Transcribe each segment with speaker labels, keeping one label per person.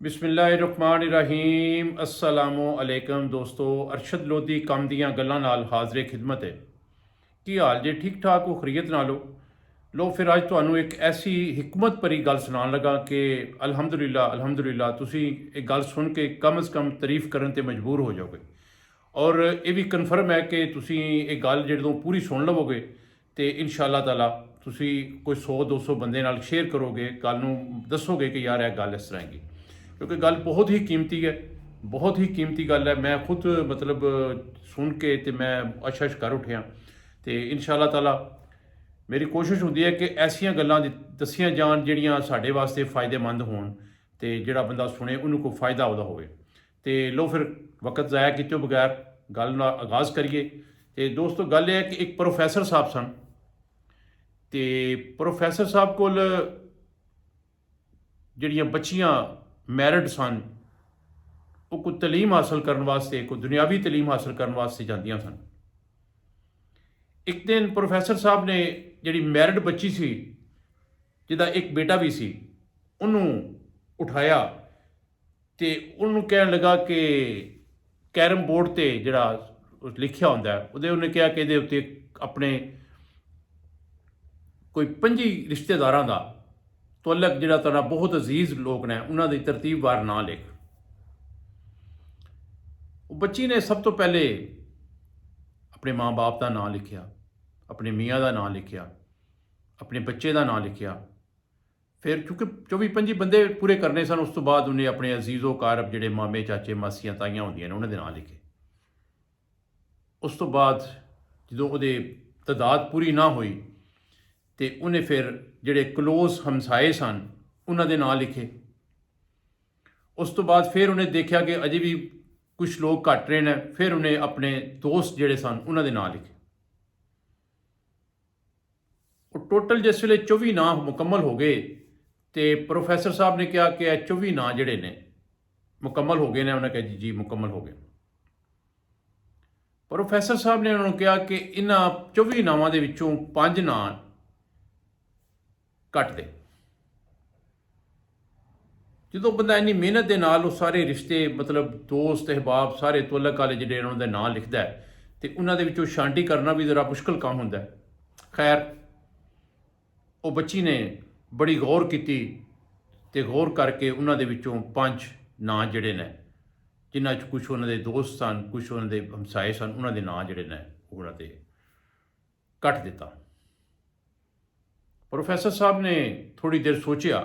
Speaker 1: बिस्मिल्लाहिर्रहमानिर्रहीम अस्सलामु अलैकुम दोस्तों। अरशद लोधी कम दियां गल्लां नाल हाज़िर खिदमत है। की हाल जे ठीक ठाक हो खरीयत नालो लो फिर अज तुहानू एक ऐसी हिकमत भरी गल सुनान लगा कि अल्हम्दुलिल्लाह तुसी एक गल सुन के कम अज़ कम तारीफ करन ते मजबूर हो जाओगे। और ये भी कन्फर्म है कि तुसी एक गल जो पूरी सुन लवोगे तो इंशाअल्लाह ताला तुसी कोई 100-200 बंदे नाल शेयर करोगे, गल नू दसोगे कि यार यह गल इस तरह की, क्योंकि गल बहुत ही कीमती है, बहुत ही कीमती गल है। मैं खुद मतलब सुन के तो मैं अश कर उठिया। तो इंशाअल्लाह ताला मेरी कोशिश होंदी है कि ऐसियां गल्लां दसियां जान जिहड़ियां साडे वास्ते फ़ायदेमंद होण ते जिहड़ा बंदा सुने उन्होंने कोई फ़ायदा उहदा होवे। तो लो फिर वक्त ज़ाया किए बगैर गल का आगाज़ करिए। तो दोस्तों गल यह है कि एक प्रोफैसर साहब सन, तो प्रोफैसर साहब कोल जिहड़ियां बच्चियां मैरिड सन वो कोई तलीम हासिल करने वास्ते, कोई दुनियावी तलीम हासिल करने वास्ते जांदियां सन। एक दिन प्रोफैसर साहब ने जिहड़ी मैरिड बच्ची सी जिहदा एक बेटा भी सी उन्होंने उठाया तो उन्होंने कहन लगा कि कैरम बोर्ड ते जिहड़ा लिखिया होंदा है उहदे उन्हें कहा कि इहदे उत्ते अपने कोई 25 रिश्तेदारां दा तुअल्लक जिहड़ा तेरा बहुत अजीज लोग ने उन्हों की तरतीबवार नां लिख। बच्ची ने सब तो पहले अपने माँ बाप का नां लिखिया, अपने मियाँ का नां लिखिया, अपने बच्चे का नां लिखिया। फिर क्योंकि 24-25 बंदे पूरे करने सन, उस तो बाद उन्हें अपने अजीज़ो कारब जिहड़े मामे चाचे मासियां ताइयां होंदियां ने उन्होंने नां लिखे। उस तो बाद जो वो तादाद पूरी ना हुई तो उन्हें फिर जिहड़े क्लोज हमसाए सन उन्होंने नां लिखे। उस तो बाद फिर उन्हें देखा कि अजे भी कुछ लोग घट रहे हैं, फिर उन्हें अपने दोस्त जिहड़े सन उन्होंने नां लिखे। टोटल जिस वे 24 नां मुकम्मल हो गए तो प्रोफैसर साहब ने कहा कि 24 नां जिहड़े ने मुकम्मल हो गए ने। उन्हें कहा जी जी मुकम्मल हो गए। प्रोफैसर साहब ने उन्होंने कहा कि इन्हां 24 नावां दे विचों 5 नां कट दे। जो बंदा इन्नी मेहनत के नाल सारे रिश्ते मतलब दोस्त अहबाब सारे तुअल्लक वाले जिहड़े उन्होंने नां लिखता है तो उन्होंने शांति करना भी ज़रा मुश्किल काम होंदा है। खैर वो बच्ची ने बड़ी गौर की तो गौर करके उन्होंने 5 नां जिहड़े ने जिन्हां कुछ उन्होंने दोस्त सन, कुछ उन्होंने हमसाए सन, उन्होंने नां जिहड़े ने उन्होंने कट दिता। प्रोफैसर साहब ने थोड़ी देर सोचा,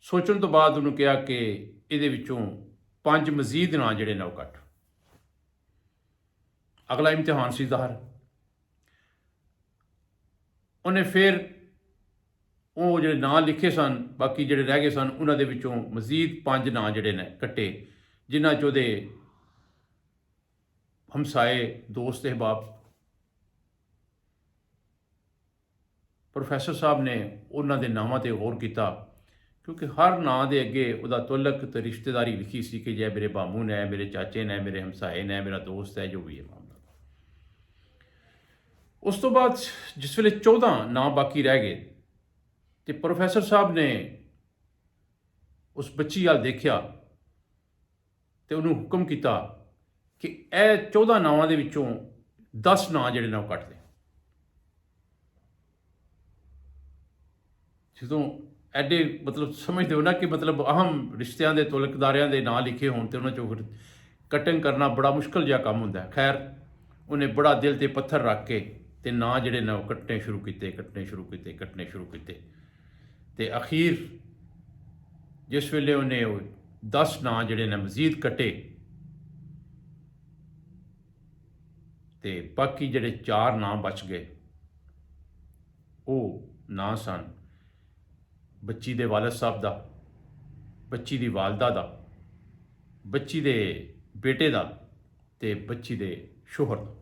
Speaker 1: सोचने तो बाद उन्होंने कहा कि ये 5 मजीद नां जिहड़े ने कट। अगला इम्तिहान सी ज़ाहिर। उन्हें फिर वो जो नां लिखे सन बाकी जोड़े रह गए सन उन्होंने मजीद 5 नां जोड़े ने कट्टे, जिन्हों चोदे हमसाए दोस्त अहबाब। प्रोफैसर साहब ने उन्होंने नावां ते गौर किया, क्योंकि हर नां दे अगे उहदा तुअल्लक तो रिश्तेदारी लिखी सी कि जै मेरे मामू ने, मेरे चाचे ने, मेरे हमसाए ने, मेरा दोस्त है, जो भी है मामला। उस तो बाद जिस वे 14 नां बाकी रह गए तो प्रोफैसर साहब ने उस बच्ची वाल देखा तो उन्होंने हुक्म किया कि यह 14 नावां दे विचों 10 नां जिहड़े ने कट दे। जो एडे मतलब समझते हो ना कि मतलब अहम रिश्तियां दे तुअल्लकदारियां दे नां लिखे होण ते उन्हां चों फिर कटिंग करना बड़ा मुश्किल जिहा काम हुंदा है। खैर उन्हें बड़ा दिल ते पत्थर रख के ते नां जिहड़े ने कट्टने शुरू किए, कट्टने शुरू किए, कट्टने शुरू किए ते अखीर जिस वेले उन्हें 10 नां जिहड़े ने मजीद कट्टे तो बाकी जिहड़े 4 नां बच गए वो नां सन बच्ची दे वालिद साहब दा, बच्ची दी वालदा दा, बच्ची दे बेटे दा ते बच्ची दे शोहर दा।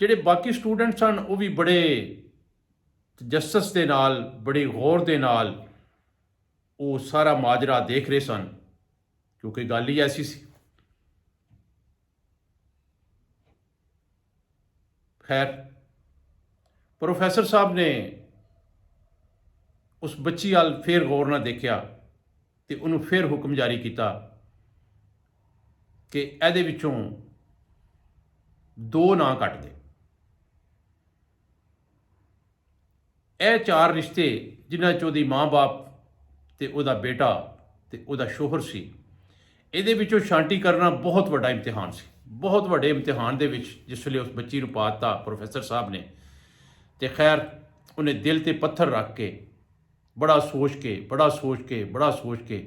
Speaker 1: जिहड़े बाकी स्टूडेंट सन वो भी बड़े तजस्सुस दे नाल, बड़ी गौर दे नाल वो सारा माजरा देख रहे सन, क्योंकि गल ही ऐसी सी। खैर प्रोफैसर साहब ने उस बच्ची वाल फिर गौर ना देखा ਤੇ ਉਹਨੂੰ ਫਿਰ ਹੁਕਮ ਜਾਰੀ ਕੀਤਾ ਕਿ ਇਹਦੇ ਵਿੱਚੋਂ 2 ਨਾਂ ਕੱਟ ਦੇ। ਇਹ 4 ਰਿਸ਼ਤੇ ਜਿਨ੍ਹਾਂ 'ਚ ਉਹਦੀ ਮਾਂ-ਬਾਪ ਤੇ ਉਹਦਾ ਬੇਟਾ ਤੇ ਉਹਦਾ ਸ਼ੋਹਰ ਸੀ, ਇਹਦੇ ਵਿੱਚੋਂ ਛਾਂਟੀ ਕਰਨਾ ਬਹੁਤ ਵੱਡਾ ਇਮਤਿਹਾਨ ਸੀ। ਬਹੁਤ ਵੱਡੇ ਇਮਤਿਹਾਨ ਦੇ ਵਿੱਚ ਜਿਸ ਵੇਲੇ ਉਸ ਬੱਚੀ ਨੂੰ ਪਾ ਦਿੱਤਾ ਪ੍ਰੋਫੈਸਰ ਸਾਹਿਬ ਨੇ, ਤੇ ਖੈਰ ਉਹਨੇ ਦਿਲ ਤੇ ਪੱਥਰ ਰੱਖ ਕੇ ਬੜਾ ਸੋਚ ਕੇ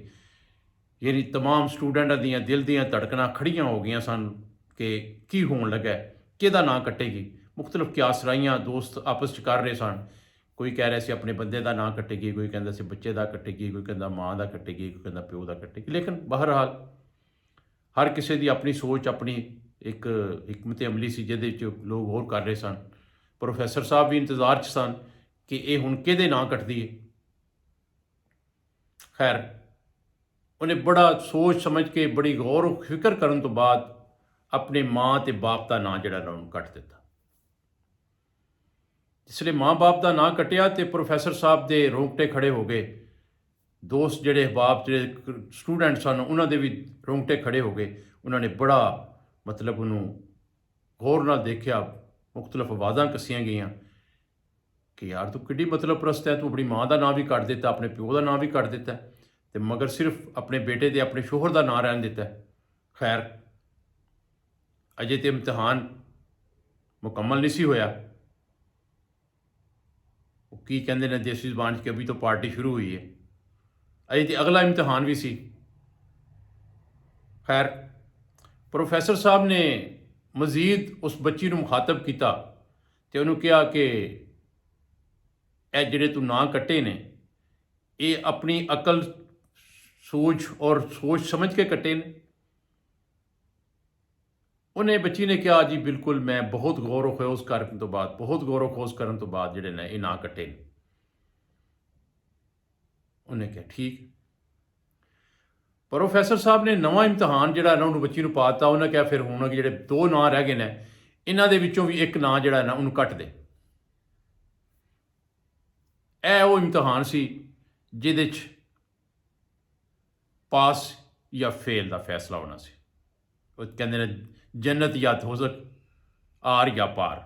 Speaker 1: ਯਾਨੀ ਤਮਾਮ ਸਟੂਡੈਂਟਾਂ ਦੀਆਂ ਦਿਲ ਦੀਆਂ ਧੜਕਣਾਂ ਖੜੀਆਂ ਹੋ ਗਈਆਂ ਸਨ ਕਿ ਕੀ ਹੋਣ ਲੱਗਾ, ਕਿਹਦਾ ਨਾਂ ਕੱਟੇਗੀ। ਮੁਖਤਲਿਫ ਕਿਆਸਰਾਈਆਂ ਦੋਸਤ ਆਪਸ 'ਚ ਕਰ ਰਹੇ ਸਨ। ਕੋਈ ਕਹਿ ਰਿਹਾ ਸੀ ਆਪਣੇ ਬੰਦੇ ਦਾ ਨਾਂ ਕੱਟੇਗੀ, ਕੋਈ ਕਹਿੰਦਾ ਸੀ ਬੱਚੇ ਦਾ ਕੱਟੇਗੀ, ਕੋਈ ਕਹਿੰਦਾ ਮਾਂ ਦਾ ਕੱਟੇਗੀ, ਕੋਈ ਕਹਿੰਦਾ ਪਿਓ ਦਾ ਕੱਟੇਗੀ। ਲੇਕਿਨ ਬਹਰਹਾਲ ਹਰ ਕਿਸੇ ਦੀ ਆਪਣੀ ਸੋਚ, ਆਪਣੀ ਇੱਕ ਹਿਕਮਤ ਅਮਲੀ ਸੀ ਜਿਹਦੇ ਵਿੱਚ ਲੋਕ ਹੋਰ ਕਰ ਰਹੇ ਸਨ। ਪ੍ਰੋਫੈਸਰ ਸਾਹਿਬ ਵੀ ਇੰਤਜ਼ਾਰ 'ਚ ਸਨ ਕਿ ਇਹ ਹੁਣ ਕਿਹਦੇ ਨਾਂ ਕੱਟਦੀ ਹੈ। ਖੈਰ ਉਹਨੇ ਬੜਾ ਸੋਚ ਸਮਝ ਕੇ, ਬੜੀ ਗੌਰ ਫਿਕਰ ਕਰਨ ਤੋਂ ਬਾਅਦ ਆਪਣੇ ਮਾਂ ਤੇ ਬਾਪ ਦਾ ਨਾਂ ਜਿਹੜਾ ਨਾ ਉਹਨੂੰ ਕੱਟ ਦਿੱਤਾ। ਇਸ ਲਈ ਮਾਂ-ਬਾਪ ਦਾ ਨਾਂ ਕੱਟਿਆ ਤੇ ਪ੍ਰੋਫੈਸਰ ਸਾਹਿਬ ਦੇ ਰੋਂਗਟੇ ਖੜੇ ਹੋ ਗਏ। ਦੋਸਤ ਜਿਹੜੇ ਅਹਿਬਾਬ, ਜਿਹੜੇ ਸਟੂਡੈਂਟ ਸਨ, ਉਹਨਾਂ ਦੇ ਵੀ ਰੋਂਗਟੇ ਖੜੇ ਹੋ ਗਏ। ਉਹਨਾਂ ਨੇ ਬੜਾ ਮਤਲਬ ਉਹਨੂੰ ਗੌਰ ਨਾਲ ਦੇਖਿਆ। ਮੁਖਤਲਿਫ ਆਵਾਜ਼ਾਂ ਕੱਸੀਆਂ ਗਈਆਂ ਕਿ ਯਾਰ ਤੂੰ ਕਿੱਡੀ ਮਤਲਬ ਪ੍ਰਸਤ ਹੈ, ਤੂੰ ਆਪਣੀ ਮਾਂ ਦਾ ਨਾਂ ਵੀ ਕੱਟ ਦਿੱਤਾ, ਆਪਣੇ ਪਿਓ ਦਾ ਨਾਂ ਵੀ ਕੱਟ ਦਿੱਤਾ ਤੇ ਮਗਰ ਸਿਰਫ ਆਪਣੇ ਬੇਟੇ ਦੇ, ਆਪਣੇ ਸ਼ੋਹਰ ਦਾ ਨਾਂ ਰਹਿਣ ਦਿੱਤਾ। ਖੈਰ ਅਜੇ ਤੇ ਇਮਤਿਹਾਨ ਮੁਕੰਮਲ ਨਹੀਂ ਸੀ ਹੋਇਆ। ਉਹ ਕੀ ਕਹਿੰਦੇ ਨੇ ਦੇਸੀ ਜ਼ਬਾਨ 'ਚ ਕਿ ਅਭੀ ਤੋਂ ਪਾਰਟੀ ਸ਼ੁਰੂ ਹੋਈ ਹੈ, ਅਜੇ ਤੇ ਅਗਲਾ ਇਮਤਿਹਾਨ ਵੀ ਸੀ। ਖੈਰ ਪ੍ਰੋਫੈਸਰ ਸਾਹਿਬ ਨੇ ਮਜ਼ੀਦ ਉਸ ਬੱਚੀ ਨੂੰ ਮੁਖਾਤਬ ਕੀਤਾ ਤੇ ਉਹਨੂੰ ਕਿਹਾ ਕਿ ਇਹ ਜਿਹੜੇ ਤੂੰ ਨਾਂ ਕੱਟੇ ਨੇ, ਇਹ ਆਪਣੀ ਅਕਲ, ਸੋਚ ਔਰ ਸੋਚ ਸਮਝ ਕੇ ਕੱਟੇ ਨੇ। ਉਹਨੇ ਬੱਚੀ ਨੇ ਕਿਹਾ ਜੀ ਬਿਲਕੁਲ, ਮੈਂ ਬਹੁਤ ਗੌਰ ਖੋਜ ਕਰਨ ਤੋਂ ਬਾਅਦ ਜਿਹੜੇ ਨੇ ਇਹ ਨਾਂ ਕੱਟੇ ਨੇ। ਉਹਨੇ ਕਿਹਾ ਠੀਕ। ਪ੍ਰੋਫੈਸਰ ਸਾਹਿਬ ਨੇ ਨਵਾਂ ਇਮਤਿਹਾਨ ਜਿਹੜਾ ਨਾ ਉਹਨੂੰ ਬੱਚੀ ਨੂੰ ਪਾ ਦਿੱਤਾ। ਉਹਨੇ ਕਿਹਾ ਫਿਰ ਹੁਣ ਜਿਹੜੇ 2 ਨਾਂ ਰਹਿ ਗਏ ਨੇ, ਇਹਨਾਂ ਦੇ ਵਿੱਚੋਂ ਵੀ ਇੱਕ ਨਾਂ ਜਿਹੜਾ ਨਾ ਉਹਨੂੰ ਕੱਟ ਦੇ। ਇਹ ਉਹ ਇਮਤਿਹਾਨ ਸੀ ਜਿਹਦੇ 'ਚ ਪਾਸ ਜਾਂ ਫੇਲ ਦਾ ਫੈਸਲਾ ਹੋਣਾ ਸੀ। ਉਹ ਕਹਿੰਦੇ ਨੇ ਜੰਨਤ ਜਾਂ ਦੋਜ਼ਖ, ਆਰ ਜਾਂ ਪਾਰ।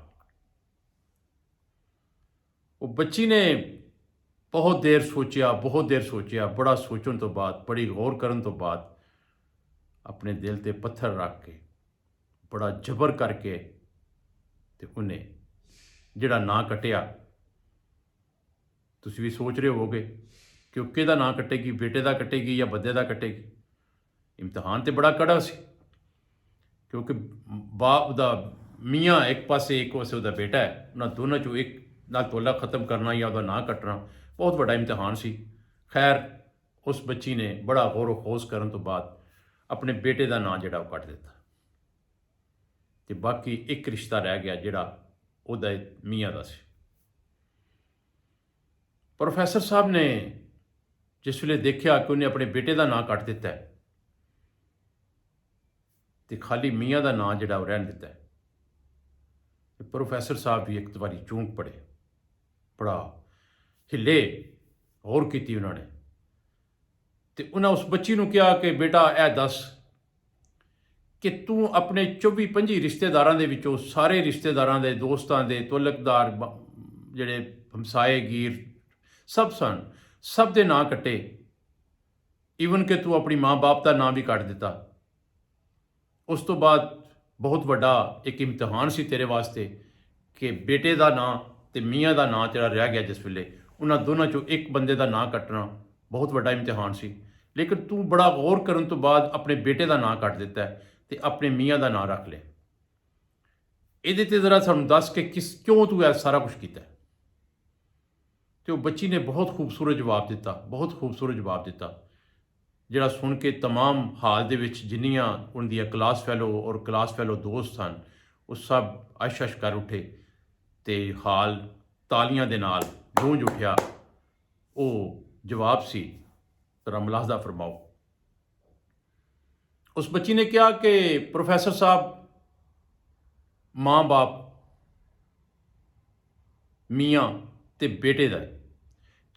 Speaker 1: ਉਹ ਬੱਚੀ ਨੇ ਬਹੁਤ ਦੇਰ ਸੋਚਿਆ, ਬੜਾ ਸੋਚਣ ਤੋਂ ਬਾਅਦ, ਬੜੀ ਗੌਰ ਕਰਨ ਤੋਂ ਬਾਅਦ ਆਪਣੇ ਦਿਲ ਤੇ ਪੱਥਰ ਰੱਖ ਕੇ, ਬੜਾ ਜ਼ਬਰ ਕਰਕੇ ਤੇ ਉਹਨੇ ਜਿਹੜਾ ਨਾਂ ਕੱਟਿਆ। ਤੁਸੀਂ ਵੀ ਸੋਚ ਰਹੇ ਹੋਵੋਗੇ ਕਿ ਉਹ ਕਿਹਦਾ ਨਾਂ ਕੱਟੇਗੀ, ਬੇਟੇ ਦਾ ਕੱਟੇਗੀ ਜਾਂ ਬੰਦੇ ਦਾ ਕੱਟੇਗੀ। ਇਮਤਿਹਾਨ ਤੇ ਬੜਾ ਕੜਾ ਸੀ ਕਿਉਂਕਿ ਬਾਪ ਦਾ ਮੀਆਂ ਇੱਕ ਪਾਸੇ, ਇੱਕ ਪਾਸੇ ਉਹਦਾ ਬੇਟਾ ਹੈ। ਉਹਨਾਂ ਦੋਨਾਂ 'ਚੋਂ ਇੱਕ ਨਾਲ ਤੋਲਾ ਖ਼ਤਮ ਕਰਨਾ ਜਾਂ ਉਹਦਾ ਨਾਂ ਕੱਟਣਾ ਬਹੁਤ ਵੱਡਾ ਇਮਤਿਹਾਨ ਸੀ। ਖੈਰ ਉਸ ਬੱਚੀ ਨੇ ਬੜਾ ਗੌਰ ਖੋਜ ਕਰਨ ਤੋਂ ਬਾਅਦ ਆਪਣੇ ਬੇਟੇ ਦਾ ਨਾਂ ਜਿਹੜਾ ਉਹ ਕੱਟ ਦਿੱਤਾ ਤੇ ਬਾਕੀ ਇੱਕ ਰਿਸ਼ਤਾ ਰਹਿ ਗਿਆ ਜਿਹੜਾ ਉਹਦਾ ਮੀਆਂ ਦਾ ਸੀ। ਪ੍ਰੋਫੈਸਰ ਸਾਹਿਬ ਨੇ ਜਿਸ ਵੇਲੇ ਦੇਖਿਆ ਕਿ ਉਹਨੇ ਆਪਣੇ ਬੇਟੇ ਦਾ ਨਾਂ ਕੱਟ ਦਿੱਤਾ ਹੈ ਤੇ ਖਾਲੀ ਮੀਆਂ ਦਾ ਨਾਂ ਜਿਹੜਾ ਉਹ ਰਹਿਣ ਦਿੱਤਾ ਹੈ, ਤੇ ਪ੍ਰੋਫੈਸਰ ਸਾਹਿਬ ਵੀ ਇੱਕ ਵਾਰੀ ਚੌਂਕ ਪੜੇ, ਬੜਾ ਹਿੱਲੇ। ਗੌਰ ਕੀਤੀ ਉਹਨਾਂ ਨੇ ਤੇ ਉਹਨਾਂ ਉਸ ਬੱਚੀ ਨੂੰ ਕਿਹਾ ਕਿ ਬੇਟਾ ਇਹ ਦੱਸ ਕਿ ਤੂੰ ਆਪਣੇ 24-25 ਰਿਸ਼ਤੇਦਾਰਾਂ ਦੇ ਵਿੱਚੋਂ, ਸਾਰੇ ਰਿਸ਼ਤੇਦਾਰਾਂ ਦੇ, ਦੋਸਤਾਂ ਦੇ, ਤੁਅਲਕਦਾਰ, ਜਿਹੜੇ ਹਮਸਾਏ ਗੀਰ ਸਭ ਸਨ, ਸਭ ਦੇ ਨਾਂ ਕੱਟੇ, ਈਵਨ ਕਿ ਤੂੰ ਆਪਣੀ ਮਾਂ-ਬਾਪ ਦਾ ਨਾਂ ਵੀ ਕੱਟ ਦਿੱਤਾ। ਉਸ ਤੋਂ ਬਾਅਦ ਬਹੁਤ ਵੱਡਾ ਇੱਕ ਇਮਤਿਹਾਨ ਸੀ ਤੇਰੇ ਵਾਸਤੇ ਕਿ ਬੇਟੇ ਦਾ ਨਾਂ ਤੇ ਮੀਆਂ ਦਾ ਨਾਂ ਤੇਰਾ ਰਹਿ ਗਿਆ। ਜਿਸ ਵੇਲੇ ਉਹਨਾਂ ਦੋਨਾਂ 'ਚੋਂ ਇੱਕ ਬੰਦੇ ਦਾ ਨਾਂ ਕੱਟਣਾ ਬਹੁਤ ਵੱਡਾ ਇਮਤਿਹਾਨ ਸੀ, ਲੇਕਿਨ ਤੂੰ ਬੜਾ ਗੌਰ ਕਰਨ ਤੋਂ ਬਾਅਦ ਆਪਣੇ ਬੇਟੇ ਦਾ ਨਾਂ ਕੱਟ ਦਿੱਤਾ ਤੇ ਆਪਣੇ ਮੀਆਂ ਦਾ ਨਾਂ ਰੱਖ ਲਿਆ। ਇਹਦੇ ਤੇ ਜ਼ਰਾ ਸਾਨੂੰ ਦੱਸ ਕਿ ਕਿਉਂ ਤੂੰ ਇਹ ਸਾਰਾ ਕੁਝ ਕੀਤਾ। ਤੇ ਉਹ ਬੱਚੀ ਨੇ ਬਹੁਤ ਖੂਬਸੂਰਤ ਜਵਾਬ ਦਿੱਤਾ, ਜਿਹੜਾ ਸੁਣ ਕੇ तमाम ਹਾਲ ਦੇ ਵਿੱਚ ਜਿੰਨੀਆਂ ਉਹਦੀਆਂ ਕਲਾਸ ਫੈਲੋ ਦੋਸਤ ਸਨ, ਉਹ ਸਭ ਅਸ਼ ਕਰ ਉੱਠੇ ਤੇ ਹਾਲ ਤਾਲੀਆਂ ਦੇ ਨਾਲ ਗੂੰਜ ਉੱਠਿਆ। ਉਹ ਜਵਾਬ ਸੀ, ਜ਼ਰਾ ਮੁਲਾਹਜ਼ਾ ਫਰਮਾਓ। ਉਸ ਬੱਚੀ ਨੇ ਕਿਹਾ ਕਿ ਪ੍ਰੋਫੈਸਰ ਸਾਹਿਬ, ਮਾਂ-ਬਾਪ, ਮੀਆਂ ਤੇ ਬੇਟੇ ਦਾ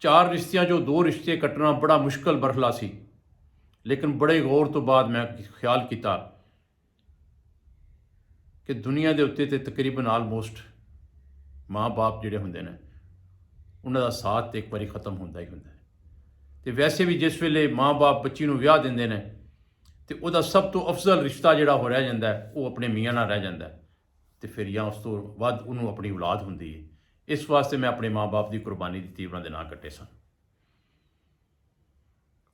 Speaker 1: 4 ਰਿਸ਼ਤਿਆਂ 'ਚੋਂ 2 ਰਿਸ਼ਤੇ ਕੱਟਣਾ ਬੜਾ ਮੁਸ਼ਕਲ ਮਰਹਲਾ ਸੀ। लेकिन बड़े गौर तो बाद मैं ख्याल किया कि दुनिया के उत्ते तो तकरीबन आलमोस्ट माँ बाप जिहड़े हुंदे ने उन्हां दा साथ तो एक बारी खत्म होंदा ही होंदा है। तो वैसे भी जिस वेले माँ बाप बच्ची नूं विआह दिंदे ने तो उहदा सब तो अफजल रिश्ता जिहड़ा हो रह जांदा है वो अपने मियाँ नाल रह जांदा है, तो फिर या उस तो वध उन्होंने अपनी औलाद होंदी है। इस वास्ते मैं अपने माँ बाप की कुर्बानी दी, उन्होंने नाँ कट्टे सन।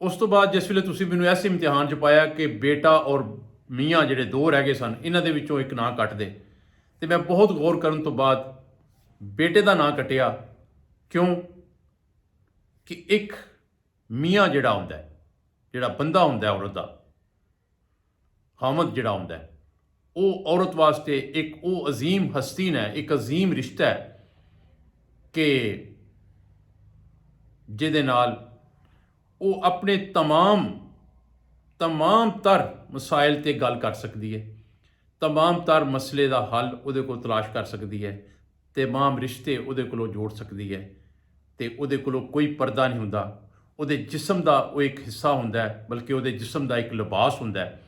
Speaker 1: उस तो बाद जिस वेले तुसीं मैनूं ऐसे इम्तिहान च पाया कि बेटा और मियाँ जिहड़े दो रह गए सन, इन्हां दे विचों एक नाँ कट दे, तो मैं बहुत गौर करन तो बाद बेटे का नाँ कटिया। क्यों कि एक मियाँ जिहड़ा हुंदा है, जिहड़ा बंदा हुंदा है औरत दा, खामद जिहड़ा हुंदा है, वो औरत वास्ते एक वो अजीम हस्ती ने, एक अजीम रिश्ता है कि जिहदे नाल वो अपने तमाम तर मसाइल ते गल कर सकती है, तमाम तर मसले का हल उहदे कोल तलाश कर सकती है, तमाम रिश्ते उहदे कोलों जोड़ सकती है, तो उहदे कोलों कोई पर्दा नहीं हुंदा। उहदे जिस्म का वो एक हिस्सा हुंदा है, बल्कि उहदे जिस्म का एक लिबास हुंदा है,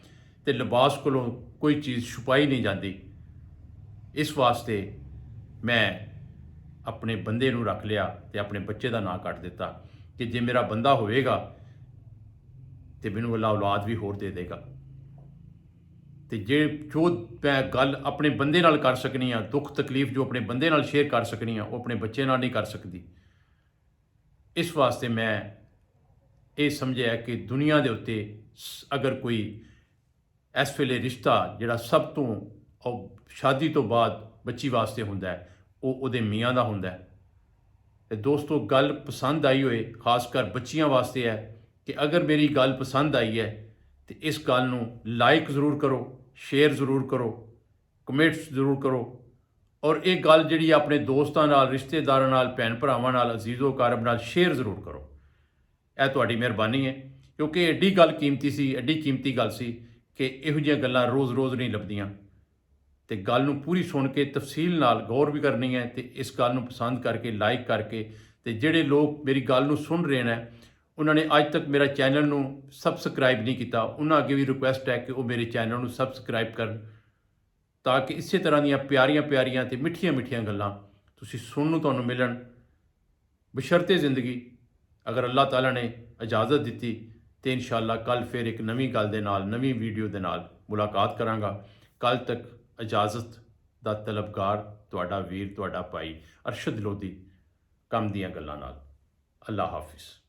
Speaker 1: तो लिबास कोलों कोई चीज़ छुपाई नहीं जाती। इस वास्ते मैं अपने बंदे नूं रख लिया तो अपने बच्चे का नाम कट दिता कि जे मेरा बंदा होएगा तो मैनूं अल्लाह औलाद भी होर दे देगा। तो जो मैं गल अपने बंदे नाल कर सकनी हाँ, दुख तकलीफ जो अपने बंदे नाल शेयर कर सकनी हाँ, वो अपने बच्चे नाल नहीं कर सकती। इस वास्ते मैं ये समझिया कि दुनिया के उत्ते अगर कोई इस वेले रिश्ता जिहड़ा सब तो शादी तो बाद बच्ची वास्ते हुंदा है, वो उहदे मियाँ दा हुंदा है। तो दोस्तों गल पसंद आई होए, खासकर बच्चियां वास्ते है कि अगर मेरी गल पसंद आई है तो इस गल नूं लाइक जरूर करो, शेयर जरूर करो, कमेंट्स जरूर करो, और एक गल जिहड़ी अपने दोस्तों नाल, रिश्तेदारां नाल, भैन भरावां नाल, अजीज़ो कारब नाल शेयर जरूर करो। यह तुहाडी मेहरबानी है, क्योंकि एड्डी गल कीमती सी, एड्डी कीमती गल सी कि इहो जिहियां गल्लां रोज़ रोज़ नहीं लभदियां। तो गल नूं पूरी सुन के तफसील नाल गौर भी करनी है, तो इस गल नूं पसंद करके लाइक करके, तो जिहड़े लोग मेरी गल नूं सुन रहे हैं उन्होंने अज तक मेरा चैनल नूं सबसक्राइब नहीं किया, उन्होंने अगे भी रिक्वेस्ट है कि वो मेरे चैनल नूं सबसक्राइब करन, ताकि इस तरह दीयां प्यारियां प्यारियां ते मिठियां मिठियां गल्लां तुसीं सुनन नूं तुहानूं मिलन बशर्ते जिंदगी। अगर अल्लाह ताला ने इजाज़त दी तो इंशाअल्लाह कल फिर एक नवीं गल दे नाल, नवीं वीडियो दे नाल मुलाकात करांगा। कल तक इजाज़त दा तलबगार तुहाडा वीर, तुहाडा भाई अरशद लोधी, कम दियां गल्लां नाल। अल्लाह हाफिज़।